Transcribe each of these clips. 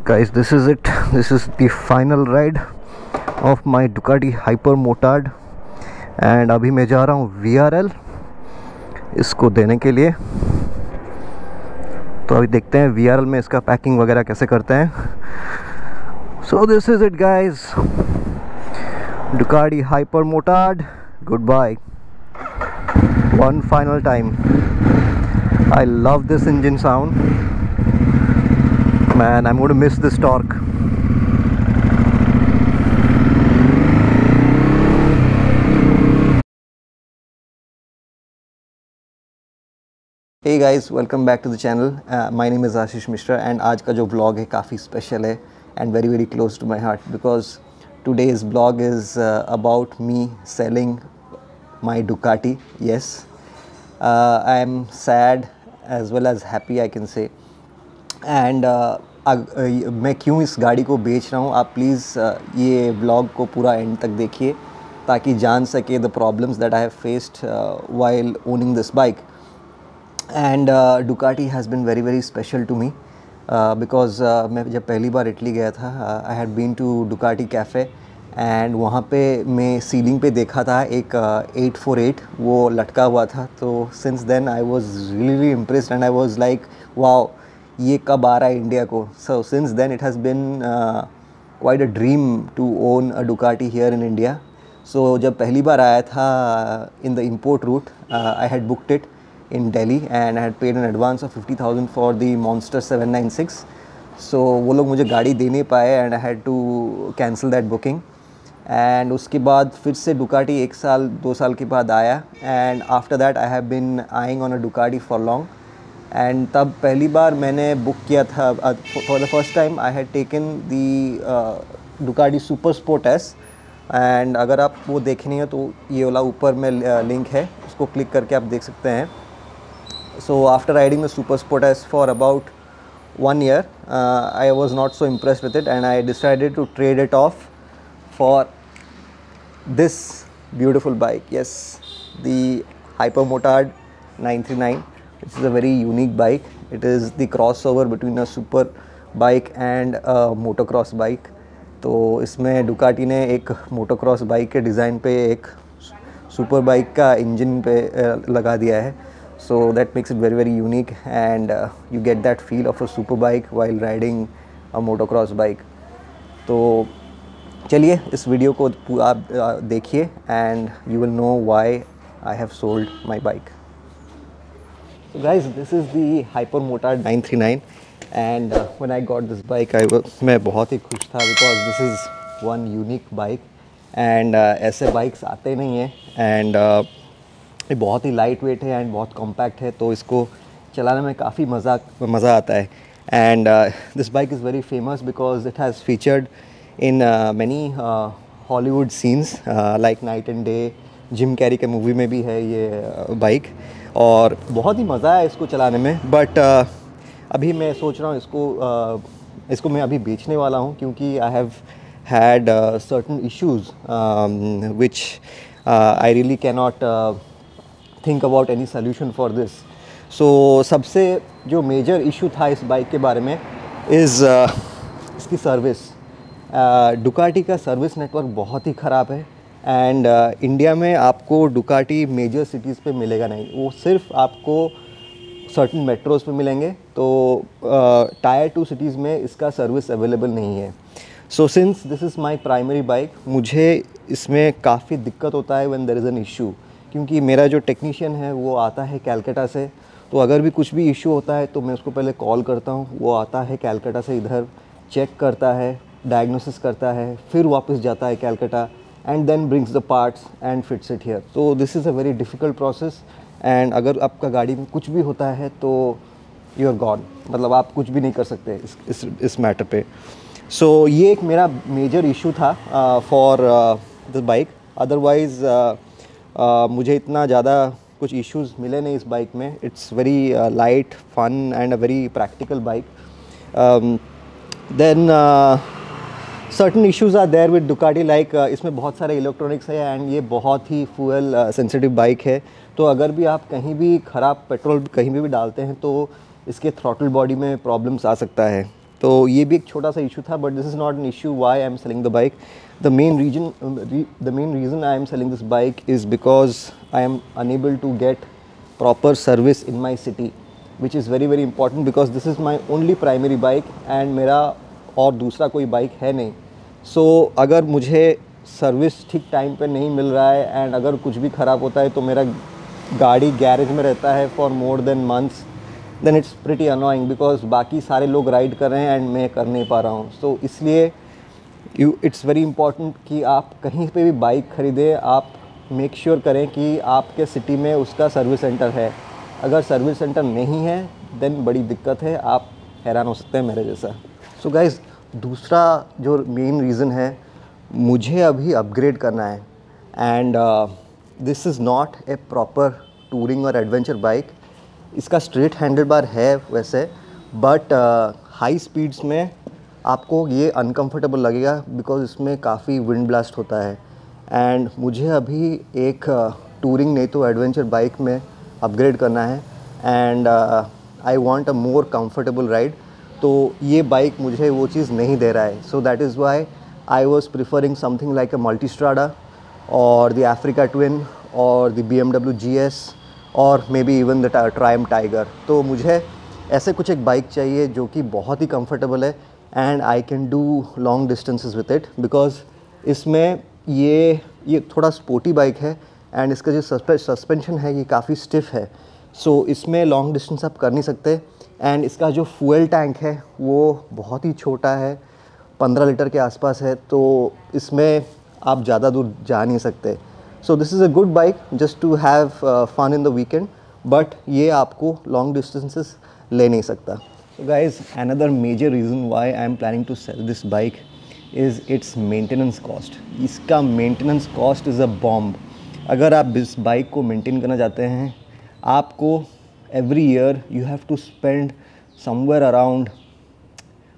guys, this is it. This is the final ride of my Ducati Hyper Motard and अभी मैं जा रहा हूँ VRL इसको देने के लिए। तो अभी देखते हैं VRL में इसका पैकिंग वगैरह कैसे करते हैं। So this is it guys, Ducati Hyper Motard, goodbye. One final time. I love this engine sound. Man, I'm going to miss this torque. Hey guys, welcome back to the channel. My name is Ashish Mishra and आज का जो vlog है काफ़ी special है and very close to my heart because today's vlog is about me selling my Ducati. Yes, I am sad as well as happy I can say. And मैं क्यों इस गाड़ी को बेच रहा हूँ, आप प्लीज़ ये व्लॉग को पूरा एंड तक देखिए ताकि जान सके the problems that I have faced while owning this bike. And Ducati has been very special to me because मैं जब पहली बार इटली गया था I had been to Ducati cafe and वहाँ पे मैं सीलिंग पे देखा था एक 848 वो लटका हुआ था. तो since then I was really impressed and I was like wow, ये कब आ रहा है इंडिया को. So since then it has been quite a dream to own a Ducati here in India. So जब पहली बार आया था in the import route I had booked it in Delhi and I had paid an advance of 50,000 for the monster 796. So वो लोग मुझे गाड़ी दे नहीं पाए and I had to cancel that booking. And उसके बाद फिर से डुकाटी 1 साल 2 साल के बाद आया and after that I have been eyeing on a Ducati for long. And तब पहली बार मैंने बुक किया था for the first time I had taken the Ducati super sport S. And अगर आप वो देखनी है तो ये वाला ऊपर में लिंक है, उसको क्लिक करके आप देख सकते हैं. So after riding the super sport S for about 1 year I was not so impressed with it and I decided to trade it off for this beautiful bike. Yes, the Hyper Motard 939. This is a very unique bike. It is the crossover between a super bike and a motocross bike. तो इसमें Ducati ने एक motocross bike के design पे एक super bike का engine पे लगा दिया है. So that makes it very unique and you get that feel of a super bike while riding a motocross bike. तो चलिए इस वीडियो को आप देखिए and you will know why I have sold my bike. So guys, this is the Hyper Motard 939 and when I got this bike मैं बहुत ही खुश था because this is one unique bike and ऐसे bikes आते नहीं हैं and ये बहुत ही लाइट वेट है and बहुत कॉम्पैक्ट है तो इसको चलाने में काफ़ी मज़ा आता है. and this bike is very famous because it has featured in many Hollywood scenes like Night and Day. Jim Carrey के मूवी में भी है ये बाइक और बहुत ही मज़ा है इसको चलाने में. बट अभी मैं सोच रहा हूँ इसको मैं अभी बेचने वाला हूँ क्योंकि I have had certain issues which I really can not think about any solution for this. So सबसे जो मेजर इशू था इस बाइक के बारे में इज़ इसकी सर्विस. डुकाटी का सर्विस नेटवर्क बहुत ही ख़राब है एंड इंडिया में आपको डुकाटी मेजर सिटीज़ पे मिलेगा नहीं, वो सिर्फ आपको सर्टन मेट्रोज़ पे मिलेंगे. तो टायर 2 सिटीज़ में इसका सर्विस अवेलेबल नहीं है. So since this is my primary bike मुझे इसमें काफ़ी दिक्कत होता है when there is an issue क्योंकि मेरा जो टेक्नीशियन है वो आता है कैलकाटा से. तो अगर भी कुछ भी इशू होता है तो मैं उसको पहले कॉल करता हूँ, वो आता है कैलकाटा से इधर चेक करता है, डायग्नोसिस करता है, फिर वापस जाता है Calcutta and then brings the parts and fits it here. So this is a very difficult process and अगर आपका गाड़ी में कुछ भी होता है तो you are gone, मतलब आप कुछ भी नहीं कर सकते इस मैटर पे. So ये एक मेरा मेजर इशू था फॉर द बाइक. अदरवाइज़ मुझे इतना ज़्यादा कुछ इश्यूज़ मिले नहीं इस बाइक में. It's very light fun and a very practical bike. Then certain issues are there with Ducati like इसमें बहुत सारे इलेक्ट्रॉनिक्स है एंड ये बहुत ही फ्यूल सेंसिटिव बाइक है. तो अगर भी आप कहीं भी ख़राब पेट्रोल कहीं भी डालते हैं तो इसके थ्रॉटल बॉडी में प्रॉब्लम्स आ सकता है. तो ये भी एक छोटा सा इशू था, but this is not an issue why I am selling the bike. The main reason I am selling this bike is because I am unable to get proper service in my city, which is very very important because this is my only primary bike and मेरा और दूसरा कोई bike है नहीं. सो अगर मुझे service ठीक time पे नहीं मिल रहा है एंड अगर कुछ भी ख़राब होता है तो मेरा गाड़ी गैरेज में रहता है for more than months, then it's pretty annoying because बाकी सारे लोग राइड कर रहे हैं एंड मैं कर नहीं पा रहा हूँ. सो इसलिए इट्स वेरी इंपॉर्टेंट कि आप कहीं पे भी बाइक ख़रीदें, आप मेक श्योर करें कि आपके सिटी में उसका सर्विस सेंटर है. अगर सर्विस सेंटर नहीं है देन बड़ी दिक्कत है, आप हैरान हो सकते हैं मेरे जैसा. सो गाइज़, दूसरा जो मेन रीज़न है, मुझे अभी अपग्रेड करना है and this is not a proper touring और एडवेंचर बाइक. इसका स्ट्रेट हैंडल बार है वैसे, बट हाई स्पीड्स में आपको ये अनकंफर्टेबल लगेगा बिकॉज इसमें काफ़ी विंड ब्लास्ट होता है. एंड मुझे अभी एक टूरिंग नहीं तो एडवेंचर बाइक में अपग्रेड करना है and I want a more comfortable ride. तो ये बाइक मुझे वो चीज़ नहीं दे रहा है. So that is why I was preferring something like a Multistrada और द अफ्रीका ट्विन और द BMW GS और may be even the Triumph tiger. तो मुझे ऐसे कुछ एक बाइक चाहिए जो कि बहुत ही कंफर्टेबल है and I can do long distances with it because इसमें ये थोड़ा स्पोर्टी बाइक है एंड इसका जो सस्पेंशन है ये काफ़ी स्टिफ है. सो इसमें लॉन्ग डिस्टेंस आप कर नहीं सकते एंड इसका जो फ्यूल टैंक है वो बहुत ही छोटा है, 15 लीटर के आसपास है. तो इसमें आप ज़्यादा दूर जा नहीं सकते. So this is a good bike just to have fun in the weekend, but ये आपको लॉन्ग डिस्टेंसेस ले नहीं सकता. So guys, another major reason why I am planning to sell this bike is its maintenance cost. इसका maintenance cost is a bomb. अगर आप इस bike को मेंटेन करना चाहते हैं, आपको every year you have to spend somewhere around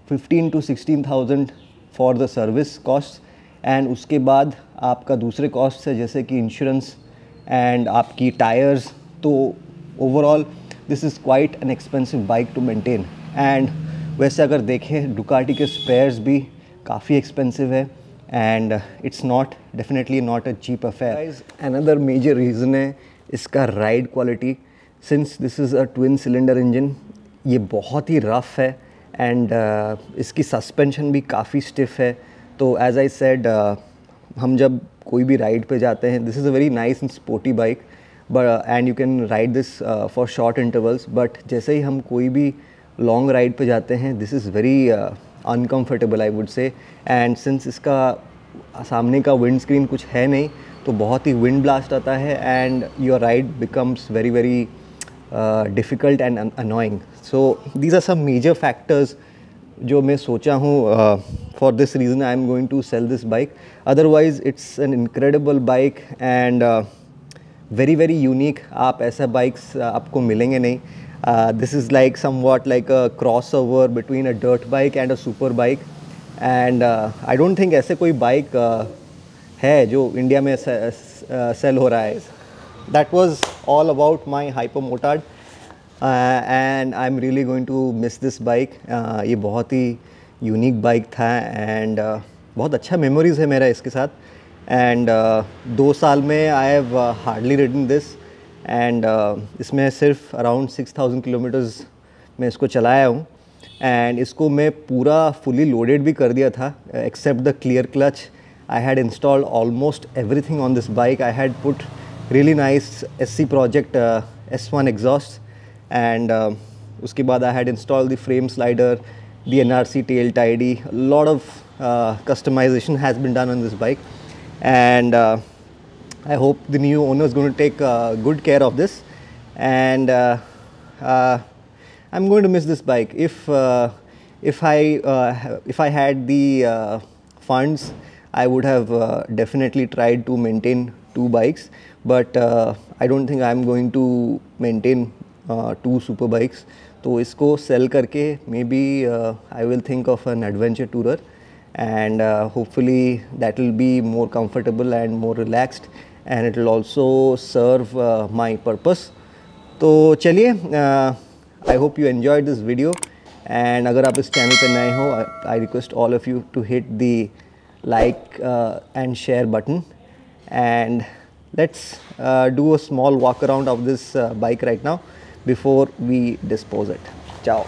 15 to 16,000 for the service cost and उसके बाद आपका दूसरे कॉस्ट है जैसे कि इंश्योरेंस एंड आपकी टायर्स. तो overall this is quite an expensive bike to maintain. And वैसे अगर देखें डुकाटी के स्पेयर्स भी काफ़ी एक्सपेंसिव है and it's not definitely not a cheap affair. Another major reason है इसका ride quality. Since this is a twin cylinder engine, ये बहुत ही रफ़ है एंड इसकी सस्पेंशन भी काफ़ी स्टिफ है. तो एज आई सेड, हम जब कोई भी राइड पे जाते हैं, this is a very nice and sporty bike but and you can ride this for short intervals. But जैसे ही हम कोई भी लॉन्ग राइड पे जाते हैं, this is very uncomfortable I would say. And since इसका सामने का विंड स्क्रीन कुछ है नहीं, तो बहुत ही विंड ब्लास्ट आता है and your ride becomes very very difficult and annoying. So these are some major factors जो मैं सोचा हूँ. For this reason I am going to sell this bike. Otherwise it's an incredible bike and very very unique. आप ऐसा bikes आपको मिलेंगे नहीं. This is like somewhat like a cross over between a dirt bike and a super bike. And I don't think ऐसे कोई bike है जो India में सेल हो रहा है. That was all about my hyper motard and I am really going to miss this bike. ये बहुत ही यूनिक बाइक था एंड बहुत अच्छा मेमोरीज़ है मेरा इसके साथ. एंड 2 साल में I have hardly ridden this and इसमें सिर्फ अराउंड 6,000 किलोमीटर्स मैं इसको चलाया हूँ. एंड इसको मैं पूरा फुली लोडेड भी कर दिया था except the clear clutch. I had installed almost everything on this bike. I had put really nice SC Project S1 exhaust and उसके बाद I had installed the frame slider, the NRC tail tidy. A lot of customization has been done on this bike and I hope the new owner is going to take good care of this and I'm going to miss this bike. If I had the funds, I would have definitely tried to maintain 2 bikes, but I don't think I'm going to maintain 2 super bikes. तो इसको sell करके maybe I will think of an adventure tourer and hopefully that will be more comfortable and more relaxed and it will also serve my purpose. तो चलिए, I hope you enjoyed this video. And अगर आप इस channel पे नए हो, I request all of you to hit the like and share button, and let's do a small walk around of this bike right now before we dispose it. Ciao.